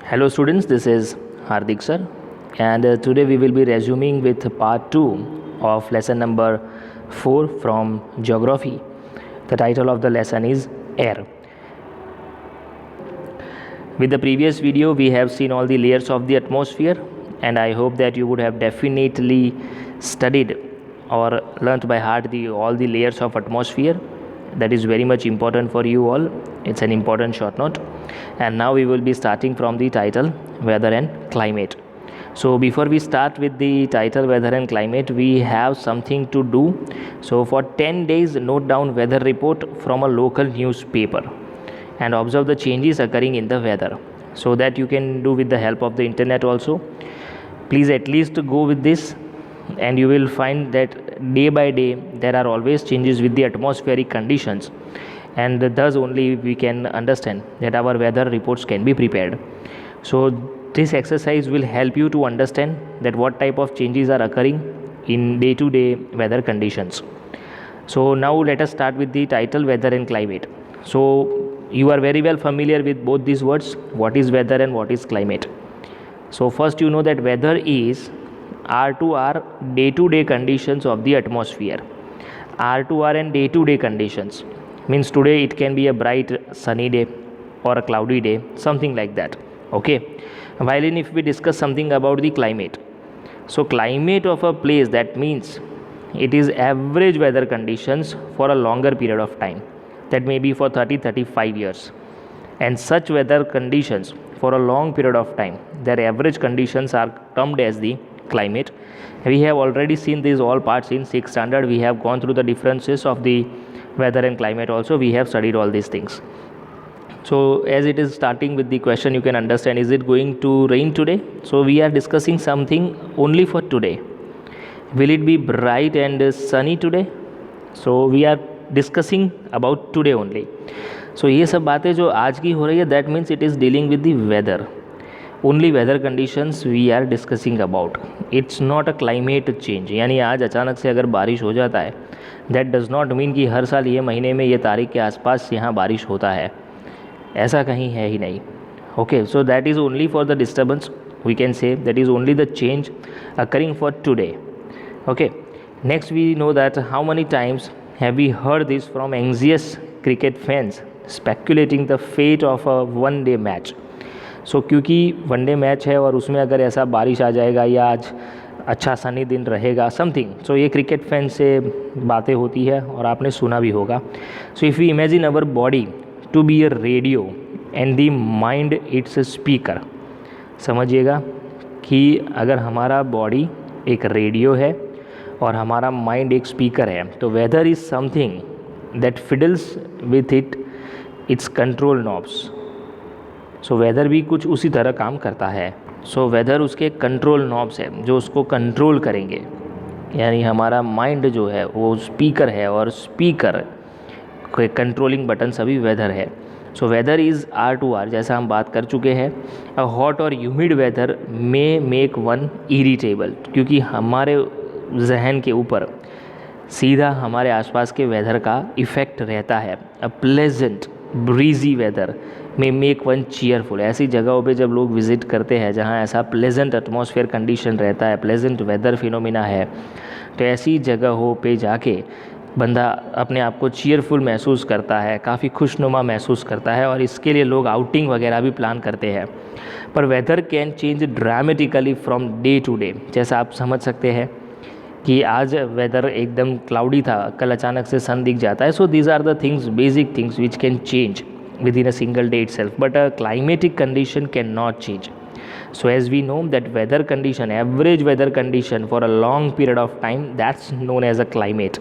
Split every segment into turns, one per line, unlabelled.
Hello students, this is Hardik sir, and today we will be resuming with part 2 of lesson number 4 from geography. The title of the lesson is Air. With the previous video we have seen all the layers of the atmosphere, and I hope that you would have definitely studied or learnt by heart all the layers of atmosphere. That is very much important for you all. It's an important short note. And now we will be starting from the title weather and climate. So before we start with the title weather and climate, we have something to do. So for 10 days note down weather report from a local newspaper and observe the changes occurring in the weather, so that you can do with the help of the internet also. Please at least go with this, and you will find that day by day there are always changes with the atmospheric conditions, and thus only we can understand that our weather reports can be prepared. So this exercise will help you to understand that what type of changes are occurring in day to day weather conditions. So now let us start with the title weather and climate. So you are very well familiar with both these words, what is weather and what is climate. So first you know that weather is R2R day-to-day conditions of the atmosphere. R2R and day-to-day conditions means today it can be a bright sunny day or a cloudy day, something like that. Okay. While if we discuss something about the climate, so climate of a place, that means it is average weather conditions for a longer period of time, that may be for 30-35 years, and such weather conditions for a long period of time, their average conditions are termed as the climate. We have already seen these all parts in 6th standard. We have gone through the differences of the weather and climate also. We have studied all these things. So as it is starting with the question, you can understand, is it going to rain today? So we are discussing something only for today. Will it be bright and sunny today? So we are discussing about today only. So ये सब बातें जो आज की हो रही है, that means it is dealing with the weather. Only weather conditions we are discussing about. It's not a climate change. यानी आज अचानक से अगर बारिश हो जाता है, दैट डज़ नॉट मीन कि हर साल ये महीने में ये तारीख के आसपास यहाँ बारिश होता है, ऐसा कहीं है ही नहीं. Okay, so that is only for the disturbance, we can say that is only the change occurring for today. Okay, next we know that how many times have we heard this from anxious cricket fans speculating the fate of a one day match. So क्योंकि one day match है और उसमें अगर ऐसा बारिश आ जाएगा या आज अच्छा सनी दिन रहेगा समथिंग, सो ये क्रिकेट फैन से बातें होती है और आपने सुना भी होगा. So if you imagine our body to be a radio and the mind it's a speaker. समझिएगा कि अगर हमारा बॉडी एक रेडियो है और हमारा माइंड एक स्पीकर है, तो weather is something that fiddles with its control knobs. So weather भी कुछ उसी तरह काम करता है. सो वेदर उसके कंट्रोल नॉब्स है जो उसको कंट्रोल करेंगे. यानी हमारा माइंड जो है वो स्पीकर है और स्पीकर के कंट्रोलिंग बटन सभी वेदर है. सो वेदर इज़ R2R, जैसा हम बात कर चुके हैं. अ हॉट और humid weather may make one irritable, क्योंकि हमारे जहन के ऊपर सीधा हमारे आसपास के वेदर का इफ़ेक्ट रहता है. अ प्लेजेंट ब्रीजी वेदर में मेक वन चीयरफुल. ऐसी जगहों पे जब लोग विज़िट करते हैं जहाँ ऐसा प्लेजेंट एटमॉस्फेयर कंडीशन रहता है, प्लेजेंट वेदर फिनोमिना है, तो ऐसी जगहों पे जाके बंदा अपने आप को चीयरफुल महसूस करता है, काफ़ी खुशनुमा महसूस करता है, और इसके लिए लोग आउटिंग वगैरह भी प्लान करते हैं. पर weather can change dramatically from day to day. जैसा आप समझ सकते हैं कि आज वेदर एकदम क्लाउडी था, कल अचानक से सन दिख जाता है. So these are the things, basic things which can change within a single day itself, but a climatic condition cannot change. So as we know that weather condition, average weather condition for a long period of time, that's known as a climate.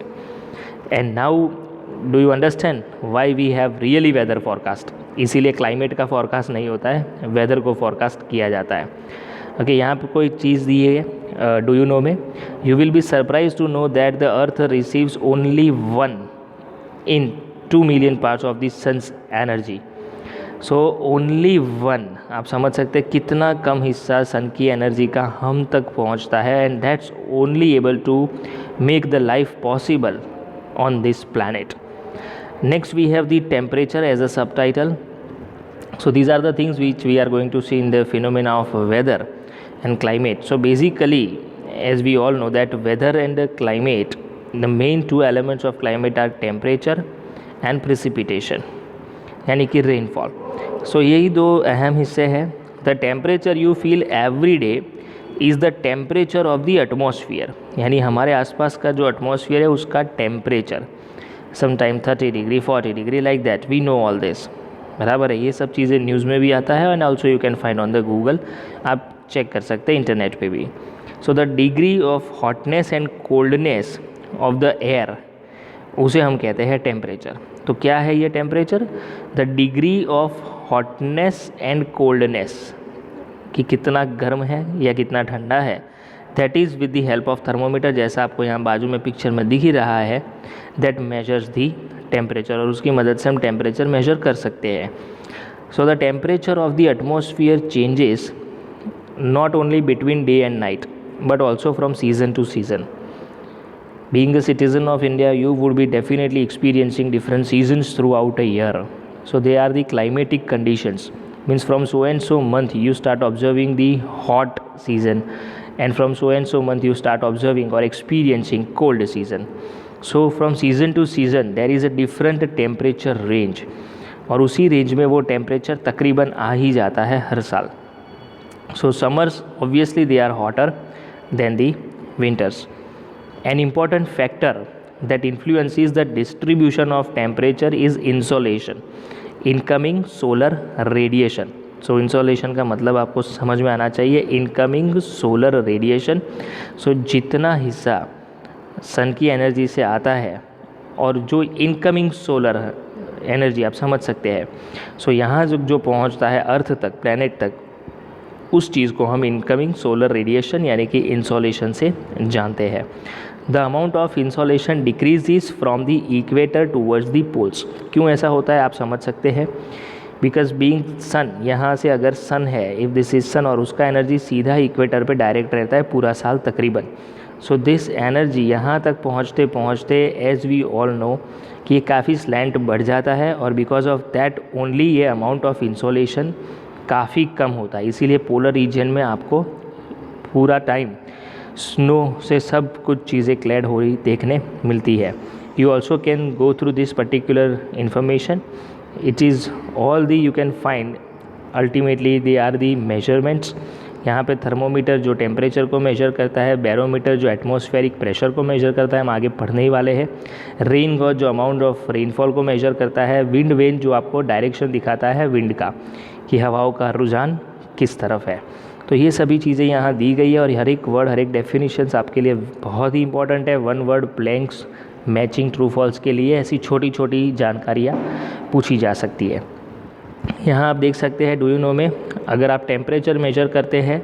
And now do you understand why we have really weather forecast? इसीलिए climate का forecast नहीं होता है, weather को forecast किया जाता है. Okay, यहाँ पे कोई चीज़ दी है, डू यू नो में, you will be surprise to know that the earth receives only 1 in 2 million parts of the sun's energy. So only 1, आप समझ सकते हैं कितना कम हिस्सा सन की एनर्जी का हम तक पहुंचता है, and that's only able to make the life possible on this planet. Next we have the temperature as a subtitle. So these are the things which we are going to see in the phenomena of weather and climate. So basically, as we all know that weather and climate, the main two elements of climate are temperature and precipitation, यानी कि rainfall. सो यही दो अहम हिस्से हैं. The temperature you feel every day is the temperature of the atmosphere, यानी हमारे आसपास का जो एटमॉस्फियर है उसका temperature, sometime 30 degree 40 degree like that, we know all this. बराबर है, ये सब चीज़ें न्यूज़ में भी आता है and also you can find on the Google, आप चेक कर सकते हैं इंटरनेट पे भी. So the degree of hotness and coldness of the air, उसे हम कहते हैं टेम्परेचर. तो क्या है ये temperature? The degree of hotness and coldness, कि कितना गर्म है या कितना ठंडा है, that is with the help of thermometer, जैसा आपको यहाँ बाजू में पिक्चर में दिख ही रहा है, दैट मेजर्स दी टेम्परेचर, और उसकी मदद से हम टेम्परेचर मेजर कर सकते हैं. So the temperature of the atmosphere changes not only between day and night but also from season two season. Being a citizen of India, you would be definitely experiencing different seasons throughout a year. So they are the climatic conditions. Means from so and so month you start observing the hot season, and from so and so month you start observing or experiencing cold season. So from season to season there is a different temperature range, और उसी range में वो temperature तकरीबन आ ही जाता है हर साल. So summers obviously they are hotter than the winters. An important factor that influences the distribution of temperature is insolation, incoming solar radiation. So insolation का मतलब आपको समझ में आना चाहिए, incoming solar radiation. So जितना हिस्सा सन की एनर्जी से आता है और जो इनकमिंग सोलर एनर्जी आप समझ सकते हैं, सो यहाँ जो पहुँचता है अर्थ तक, प्लैनेट तक, उस चीज़ को हम इनकमिंग सोलर रेडिएशन यानी कि इंसोलेशन से जानते हैं. The amount of insolation decreases from the equator towards the poles. क्यों ऐसा होता है आप समझ सकते हैं, बिकॉज बीइंग सन, यहाँ से अगर सन है, इफ़ दिस इज सन, और उसका एनर्जी सीधा इक्वेटर पे डायरेक्ट रहता है पूरा साल तकरीबन. सो दिस एनर्जी यहाँ तक पहुँचते पहुँचते एज वी ऑल नो कि ये काफ़ी स्लैंट बढ़ जाता है, और बिकॉज ऑफ दैट ओनली ये अमाउंट ऑफ इंसोलेशन काफ़ी कम होता है. इसीलिए पोलर रीजन में आपको पूरा टाइम स्नो से सब कुछ चीज़ें क्लैड हो रही देखने मिलती है. You also can go through this particular information. It is all the you can find, ultimately they are the measurements. यहाँ पे थर्मोमीटर जो टेम्परेचर को मेजर करता है, बैरोमीटर जो एटमॉस्फेरिक प्रेशर को मेजर करता है, हम आगे पढ़ने ही वाले हैं. रेन गॉज जो अमाउंट ऑफ रेनफॉल को मेजर करता है. विंड वेन जो आपको डायरेक्शन दिखाता है विंड का, कि हवाओं का रुझान किस तरफ है. तो ये सभी चीज़ें यहाँ दी गई है, और हर एक वर्ड, हर एक डेफिनेशंस आपके लिए बहुत ही इंपॉर्टेंट है. One word blanks matching true false के लिए ऐसी छोटी छोटी जानकारियाँ पूछी जा सकती है. यहाँ आप देख सकते हैं, डू यू नो में अगर आप टेम्परेचर मेजर करते हैं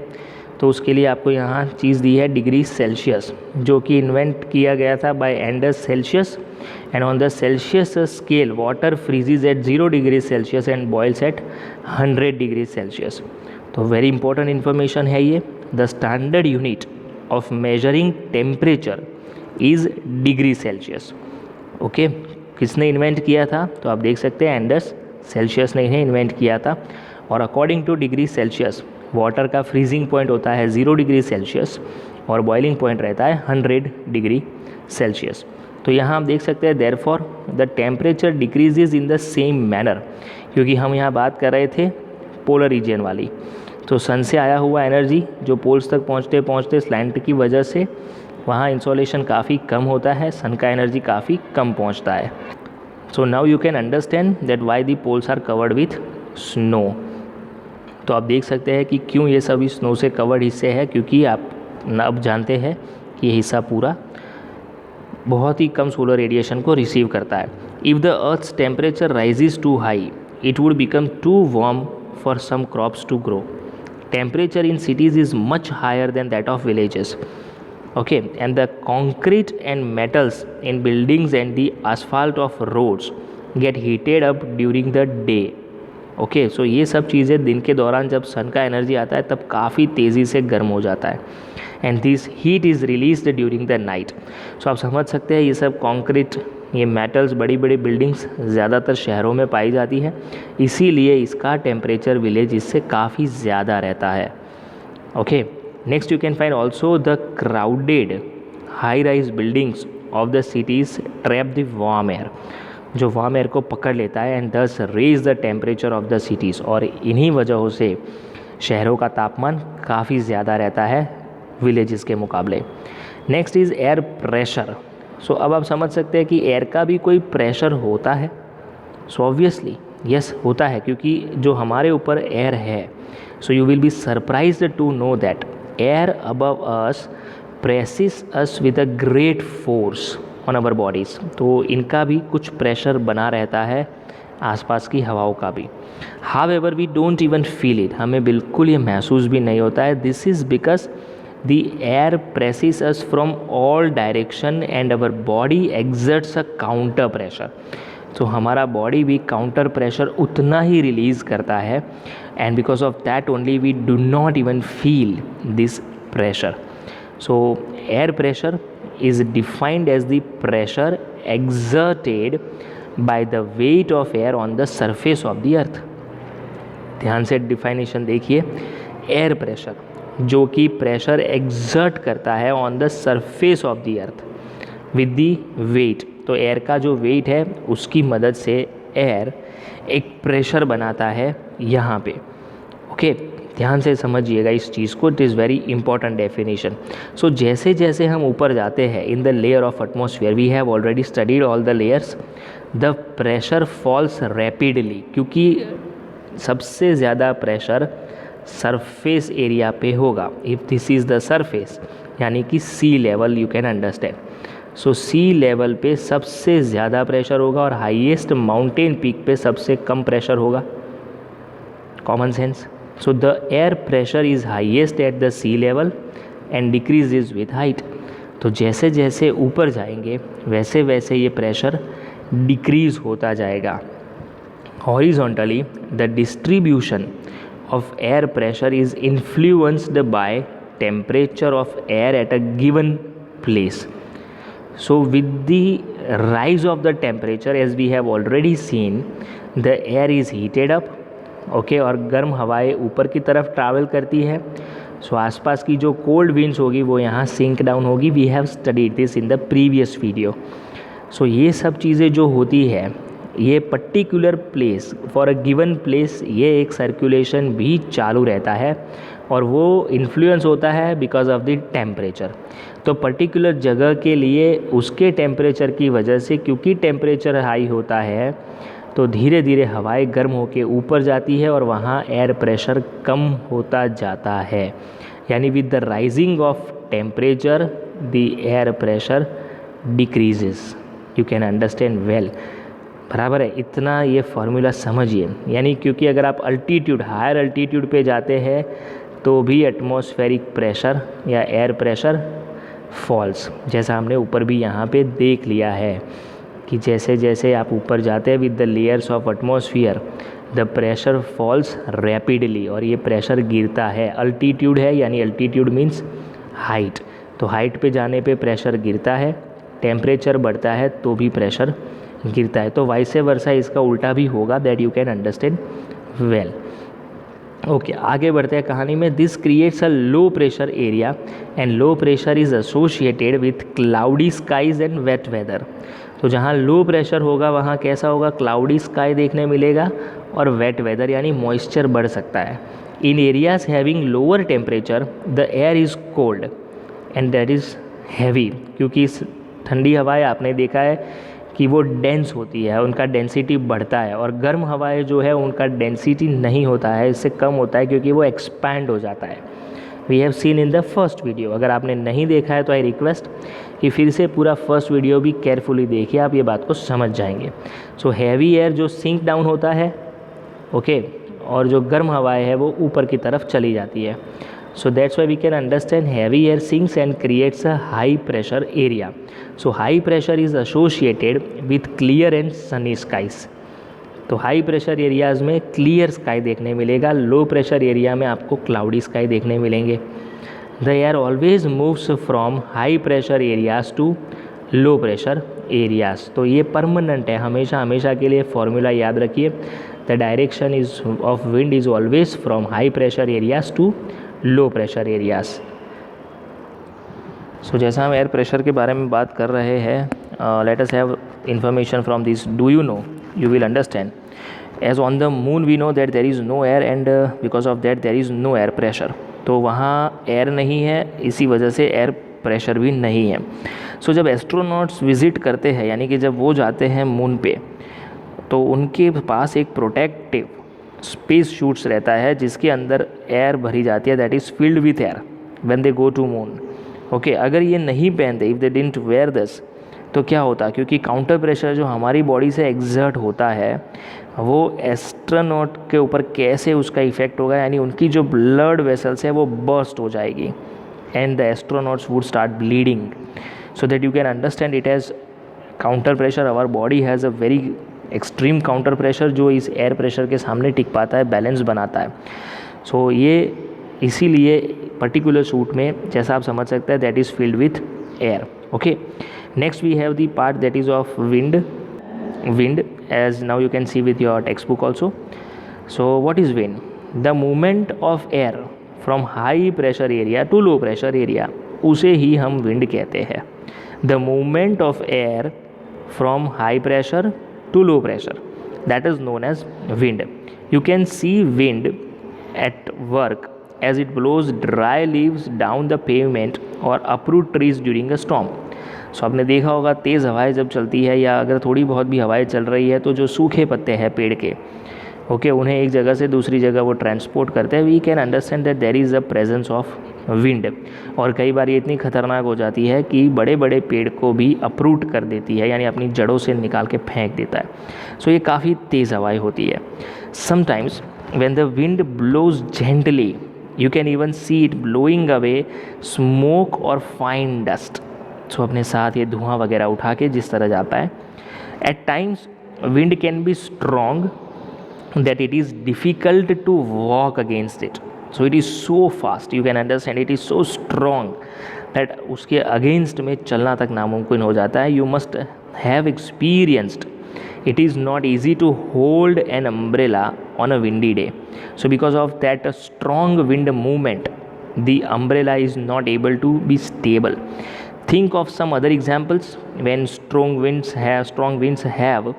तो उसके लिए आपको यहाँ चीज़ दी है डिग्री सेल्सियस, जो कि इन्वेंट किया गया था by Anders Celsius. And on the Celsius scale water freezes at 0 degree Celsius and boils at 100 degree Celsius. तो वेरी इंपॉर्टेंट इन्फॉर्मेशन है ये. The standard unit of measuring temperature is degree Celsius. Okay, किसने invent किया था? तो आप देख सकते हैं एंडर्स सेल्सियस ने इन्हें इन्वेंट किया था. और according two degree Celsius water का फ्रीजिंग पॉइंट होता है 0 डिग्री सेल्सियस और बॉइलिंग पॉइंट रहता है 100 डिग्री सेल्सियस. तो यहाँ आप देख सकते हैं therefore the temperature decreases in the same manner, क्योंकि हम यहाँ बात कर रहे थे पोलर रीजन वाली. तो सन से आया हुआ एनर्जी जो पोल्स तक पहुँचते पहुँचते स्लैंट की वजह से वहाँ इंसोलेशन काफ़ी कम होता है, सन का एनर्जी काफ़ी कम पहुँचता है. So now you can understand that why the poles are covered with snow. तो आप देख सकते हैं कि क्यों ये सभी स्नो से कवर्ड हिस्से हैं, क्योंकि आप अब जानते हैं कि ये हिस्सा पूरा बहुत ही कम सोलर रेडिएशन को रिसीव करता है. If the earth's temperature rises to high it would become too warm for some crops to grow. Temperature in cities is much higher than that of villages. Okay, and the concrete and metals in buildings and the asphalt of roads get heated up during the day. Okay, so ये सब चीज़ें दिन के दौरान जब सन का energy आता है तब काफ़ी तेज़ी से गर्म हो जाता है. And this heat is released during the night. So आप समझ सकते हैं ये सब कॉन्क्रीट ये मेटल्स बड़ी बड़ी बिल्डिंग्स ज़्यादातर शहरों में पाई जाती है, इसीलिए इसका टेम्परेचर विलेज इससे काफ़ी ज़्यादा रहता है। Okay, next you can find also the crowded high rise buildings of the cities trap the warm air, जो वार्म एयर को पकड़ लेता है and thus raise the temperature of the cities, और इन्हीं वजहों से शहरों का तापमान काफ़ी ज़्यादा रहता है विलेजेस के मुकाबले। Next is air pressure. So अब आप समझ सकते हैं कि एयर का भी कोई प्रेशर होता है। सो ऑब्वियसली यस होता है, क्योंकि जो हमारे ऊपर एयर है, so you will be surprised to know that air above us presses us with a great force on our bodies. तो इनका भी कुछ प्रेशर बना रहता है आसपास की हवाओं का भी। However we don't even feel it, हमें बिल्कुल ये महसूस भी नहीं होता है। This is because the air presses us from all direction and our body exerts a counter pressure. तो हमारा बॉडी भी काउंटर प्रेशर उतना ही रिलीज़ करता है, and because of that only we do not even feel this pressure. So air pressure is defined as the pressure exerted by the weight of air on the surface of the earth। ध्यान से डिफाइनेशन देखिए, air pressure जो कि pressure exert करता है on the surface of the earth with the weight. तो air का जो वेट है उसकी मदद से एयर एक प्रेशर बनाता है यहाँ पे। ओके, ध्यान से समझिएगा इस चीज़ को, it is very important definition. So जैसे जैसे हम ऊपर जाते हैं in the layer of atmosphere, we have already studied all the layers, the pressure falls rapidly, क्योंकि सबसे ज़्यादा प्रेशर सरफेस एरिया पे होगा। If this is the surface, यानी कि sea level, you can understand. So sea level पे सबसे ज़्यादा प्रेशर होगा और हाईएस्ट माउंटेन पीक पे सबसे कम प्रेशर होगा। Common sense. So the air pressure is highest at the sea level and decreases with height। तो जैसे जैसे ऊपर जाएंगे वैसे वैसे ये प्रेशर डिक्रीज होता जाएगा। Horizontally, the distribution of air pressure is influenced by temperature of air at a given place। So with the rise of the temperature, as we have already seen, the air is heated up, okay और गर्म हवाएं ऊपर की तरफ travel करती है। सो आसपास की जो कोल्ड विंड्स होगी वो यहाँ सिंक डाउन होगी। We have studied this in the previous video. So ये सब चीज़ें जो होती है, ये particular place for a given place, ये एक सर्कुलेशन भी चालू रहता है और वो इन्फ्लुएंस होता है बिकॉज ऑफ द टेम्परेचर। तो पर्टिकुलर जगह के लिए उसके टेम्परेचर की वजह से, क्योंकि टेम्परेचर हाई होता है तो धीरे धीरे हवाएं गर्म होकर ऊपर जाती है और वहाँ एयर प्रेशर कम होता जाता है। यानी with the rising of temperature the air pressure decreases. You can understand well, बराबर है। इतना ये फार्मूला समझिए। यानी क्योंकि अगर आप अल्टीट्यूड, हायर अल्टीट्यूड पे जाते हैं तो भी एटमॉस्फेरिक प्रेशर या एयर प्रेशर फॉल्स, जैसा हमने ऊपर भी यहाँ पे देख लिया है कि जैसे जैसे आप ऊपर जाते हैं with the layers of atmosphere, the pressure falls rapidly, और ये प्रेशर गिरता है। अल्टीट्यूड है, यानी अल्टीट्यूड मीन्स हाइट। तो हाइट पे जाने पे प्रेशर गिरता है, टेम्परेचर बढ़ता है तो भी प्रेशर गिरता है। तो वाइसे वर्सा इसका उल्टा भी होगा, that you can understand well. Okay, आगे बढ़ते हैं कहानी में। This creates a low pressure area and low pressure is associated with cloudy skies and wet weather. तो जहाँ लो प्रेशर होगा वहाँ कैसा होगा, क्लाउडी स्काई देखने मिलेगा और वेट वेदर यानी मॉइस्चर बढ़ सकता है। In areas having lower temperature the air is cold and that is heavy, क्योंकि इस ठंडी हवाएं आपने देखा है कि वो डेंस होती है, उनका डेंसिटी बढ़ता है, और गर्म हवाएं जो है उनका डेंसिटी नहीं होता है, इससे कम होता है क्योंकि वो एक्सपैंड हो जाता है। We have seen in the first video. अगर आपने नहीं देखा है तो आई रिक्वेस्ट कि फिर से पूरा फर्स्ट वीडियो भी केयरफुली देखिए, आप ये बात को समझ जाएंगे। सो हैवी एयर जो सिंक डाउन होता है, ओके, और जो गर्म हवाएं है वो ऊपर की तरफ चली जाती है। So that's why we can understand heavy air sinks and creates a high pressure area. So high pressure is associated with clear and sunny skies. तो हाई प्रेशर एरियाज़ में क्लियर स्काई देखने मिलेगा, लो प्रेशर एरिया में आपको cloudy sky देखने मिलेंगे। The air always moves from high pressure areas to low pressure areas. तो ये परमानेंट है, हमेशा हमेशा के लिए फॉर्मूला याद रखिए। The direction is of wind is always from high pressure areas to low pressure areas. So जैसा हम एयर प्रेशर के बारे में बात कर रहे हैं, let us have information from this. Do you know, you will understand, as on the moon we know that there is no air and because of that there is no air pressure. तो वहाँ air नहीं है, इसी वजह से air pressure भी नहीं है। सो जब एस्ट्रोनॉट्स विज़िट करते हैं, यानी कि जब वो जाते हैं मून पे, तो उनके पास एक प्रोटेक्टिव स्पेस शूट्स रहता है जिसके अंदर एयर भरी जाती है, that is filled with air when they go to moon. Okay, अगर ये नहीं पहनते, if they didn't wear this, तो क्या होता, क्योंकि काउंटर प्रेशर जो हमारी बॉडी से एग्जर्ट होता है वो एस्ट्रोनॉट के ऊपर कैसे उसका इफेक्ट होगा, यानी उनकी जो ब्लड वेसल्स है वो बर्स्ट हो जाएगी and the astronauts would start bleeding. So that you can understand it as counter pressure. Our body has a very extreme counter pressure जो इस एयर प्रेशर के सामने टिक पाता है, बैलेंस बनाता है। सो ये इसीलिए पर्टिकुलर सूट में, जैसा आप समझ सकते हैं, that is filled with air. Okay, next we have the part that is of wind, as now you can see with your textbook also. So what is wind? The movement of air from high pressure area to low pressure area, उसे ही हम wind कहते हैं। The movement of air from high pressure to low pressure, that is known as wind. You can see wind at work as it blows dry leaves down the pavement or uproot trees during a storm. सो आपने देखा होगा तेज़ हवाएं जब चलती है, या अगर थोड़ी बहुत भी हवाएं चल रही है, तो जो सूखे पत्ते हैं पेड़ के, ओके, उन्हें एक जगह से दूसरी जगह वो ट्रांसपोर्ट करते हैं। We can understand that there is a presence of wind. और कई बार ये इतनी खतरनाक हो जाती है कि बड़े बड़े पेड़ को भी अप्रूट कर देती है, यानी अपनी जड़ों से निकाल के फेंक देता है। सो ये काफ़ी तेज़ हवाएँ होती है। Sometimes when the wind blows gently, you can even see it blowing away smoke और फाइन डस्ट। सो अपने साथ ये धुआं वगैरह उठा के जिस तरह जाता है। At times wind can be strong that it is difficult to walk against it. So it is so fast, you can understand, it is so strong that उसके अगेंस्ट में चलना तक नामुमकिन हो जाता है। You must have experienced, it is not easy to hold an umbrella on a windy day. So because of that strong wind movement, the umbrella is not able to be stable. Think of some other examples when strong winds have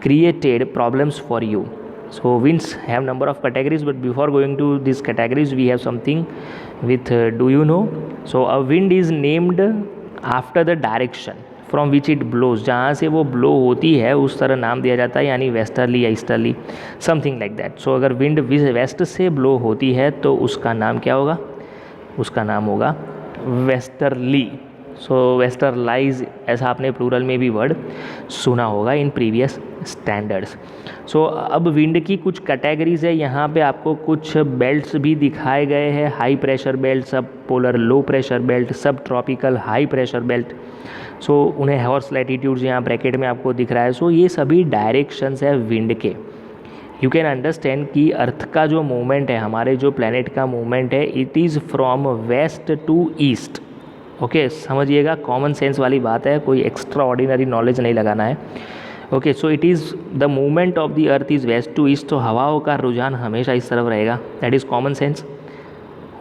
created problems for you. So winds have number of categories, but before going to these categories, we have something with do you know? So a wind is named after the direction from which it blows, जहाँ से वो blow होती है उस तरह नाम दिया जाता है, यानी वेस्टर्ली या ईस्टर्ली, समथिंग लाइक दैट। सो अगर विंड वेस्ट से ब्लो होती है तो उसका नाम क्या होगा? उसका नाम होगा वेस्टर्ली। सो वेस्टरलाइज, ऐसा आपने प्लूरल में भी वर्ड सुना होगा इन प्रीवियस स्टैंडर्ड्स। सो अब विंड की कुछ कैटेगरीज है, यहाँ पे आपको कुछ बेल्ट्स भी दिखाए गए हैं। हाई प्रेशर बेल्ट, सब पोलर लो प्रेशर बेल्ट, सब ट्रॉपिकल हाई प्रेशर बेल्ट। सो उन्हें हॉर्स लैटिट्यूड्स यहाँ ब्रैकेट में आपको दिख रहा है। सो ये सभी डायरेक्शंस है विंड के। यू कैन अंडरस्टैंड कि अर्थ का जो मूवमेंट है, हमारे जो प्लैनेट का मूवमेंट है, it is from west to east. Okay, समझिएगा, कॉमन सेंस वाली बात है, कोई एक्स्ट्रा ऑर्डिनरी नॉलेज नहीं लगाना है। Okay, so it is the movement of the earth is west to east. तो हवाओं का रुझान हमेशा इस तरफ रहेगा, दैट इज़ कॉमन सेंस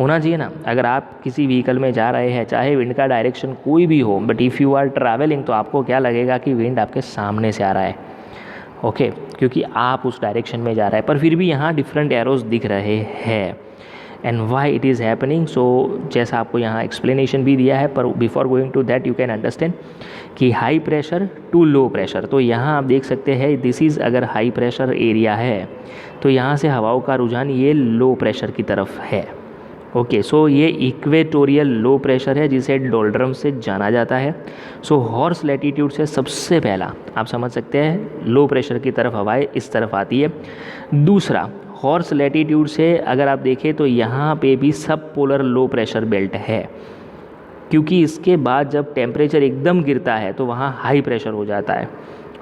होना चाहिए ना। अगर आप किसी व्हीकल में जा रहे हैं, चाहे विंड का डायरेक्शन कोई भी हो, but if you are travelling, तो आपको क्या लगेगा कि विंड आपके सामने से आ रहा है। ओके, क्योंकि आप उस डायरेक्शन में जा रहे हैं, पर फिर भी यहाँ डिफरेंट एरोज दिख रहे हैं। And why it is happening, so जैसा आपको यहाँ एक्सप्लेनेशन भी दिया है, पर before going to that you can understand कि high pressure to low pressure. तो यहाँ आप देख सकते हैं, दिस इज़ अगर हाई प्रेशर एरिया है तो यहाँ से हवाओं का रुझान ये लो प्रेशर की तरफ है। ओके, सो ये इक्वेटोरियल लो प्रेशर है जिसे डोल्ड्रम से जाना जाता है। सो हॉर्स लैटिट्यूड से सबसे पहला आप समझ सकते हैं लो प्रेशर की तरफ हवाएं इस तरफ आती है। दूसरा, हॉर्स लैटिट्यूड से अगर आप देखें तो यहाँ पे भी सब पोलर लो प्रेशर बेल्ट है, क्योंकि इसके बाद जब टेम्परेचर एकदम गिरता है तो वहाँ हाई प्रेशर हो जाता है।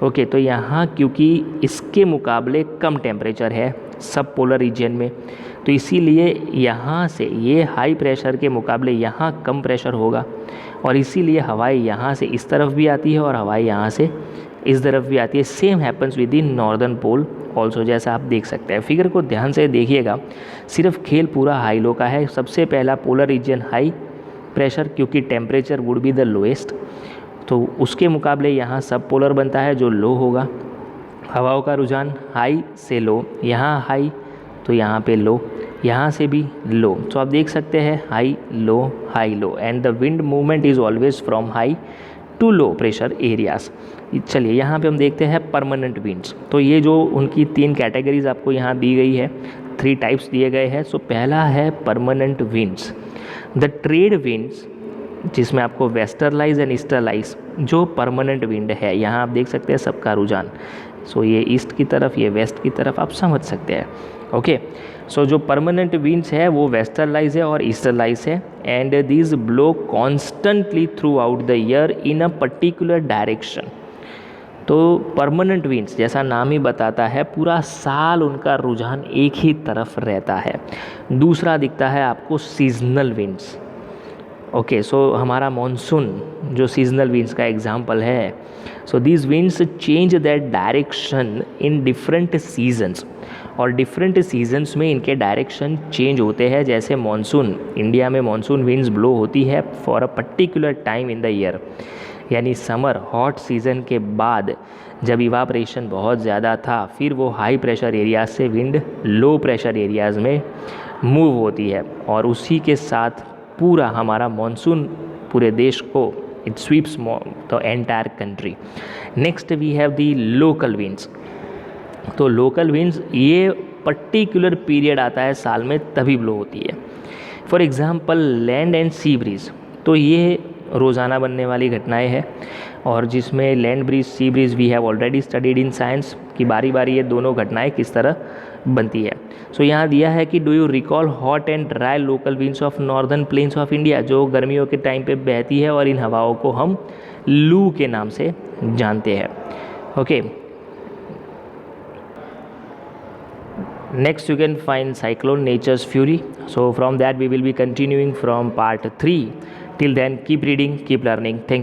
ओके, तो यहाँ क्योंकि इसके मुकाबले कम टेम्परेचर है सब पोलर रीजन में, तो इसीलिए यहाँ से ये हाई प्रेशर के मुकाबले यहाँ कम प्रेशर होगा और इसीलिए हवाएं यहाँ से इस तरफ भी आती है और हवाएं यहाँ से इस तरफ भी आती है। Same happens with in northern pole also, जैसा आप देख सकते हैं। फिगर को ध्यान से देखिएगा, सिर्फ खेल पूरा हाई लो का है। सबसे पहला पोलर रीजन हाई प्रेशर, क्योंकि temperature would be the lowest, तो उसके मुकाबले यहाँ सब पोलर बनता है जो लो होगा। हवाओं का रुझान हाई से लो, यहाँ हाई तो यहाँ पे लो, यहाँ से भी लो। तो आप देख सकते हैं high low and the wind movement is always from high to low pressure areas. चलिए यहाँ पे हम देखते हैं परमानेंट विंड्स। तो ये जो उनकी 3 कैटेगरीज आपको यहाँ दी गई है, 3 टाइप्स दिए गए हैं। सो पहला है permanent winds, the trade winds, जिसमें आपको वेस्टर्लाइज एंड ईस्टरलाइज जो परमानेंट विंड है। यहाँ आप देख सकते हैं सबका रुझान, सो ये ईस्ट की तरफ, ये वेस्ट की तरफ, आप समझ सकते हैं। ओके, सो जो परमानेंट विंड्स है वो वेस्टर्लाइज है और ईस्टरलाइज है and these blow constantly through out the year in a particular direction. तो परमानेंट विंड्स जैसा नाम ही बताता है, पूरा साल उनका रुझान एक ही तरफ रहता है। दूसरा दिखता है आपको सीजनल विंड्स। ओके, सो हमारा मॉनसून जो सीजनल विंड्स का एग्जाम्पल है। So these winds change that direction in different seasons, और डिफरेंट सीजन्स में इनके डायरेक्शन चेंज होते हैं। जैसे मॉनसून, इंडिया में मॉनसून विंड्स ब्लो होती है for a particular time in the year, यानी समर हॉट सीज़न के बाद जब इवापरेशन बहुत ज़्यादा था, फिर वो हाई प्रेशर एरियाज से विंड लो प्रेशर एरियाज़ में मूव होती है और उसी के साथ पूरा हमारा मॉनसून पूरे देश को it sweeps the entire country. Next we have the local winds. तो लोकल विंड्स ये पर्टिकुलर पीरियड आता है साल में तभी ब्लो होती है। For example land and sea breeze, तो ये रोज़ाना बनने वाली घटनाएं हैं और जिसमें land breeze sea breeze we have already studied in science कि बारी बारी ये दोनों घटनाएं किस तरह बनती है। सो यहाँ दिया है कि do you recall hot and dry local winds of northern plains of India, जो गर्मियों के टाइम पे बहती है और इन हवाओं को हम लू के नाम से जानते हैं। Okay, next you can find cyclone nature's fury. So from that we will be continuing from part 3. Till then keep reading, keep learning. Thank you.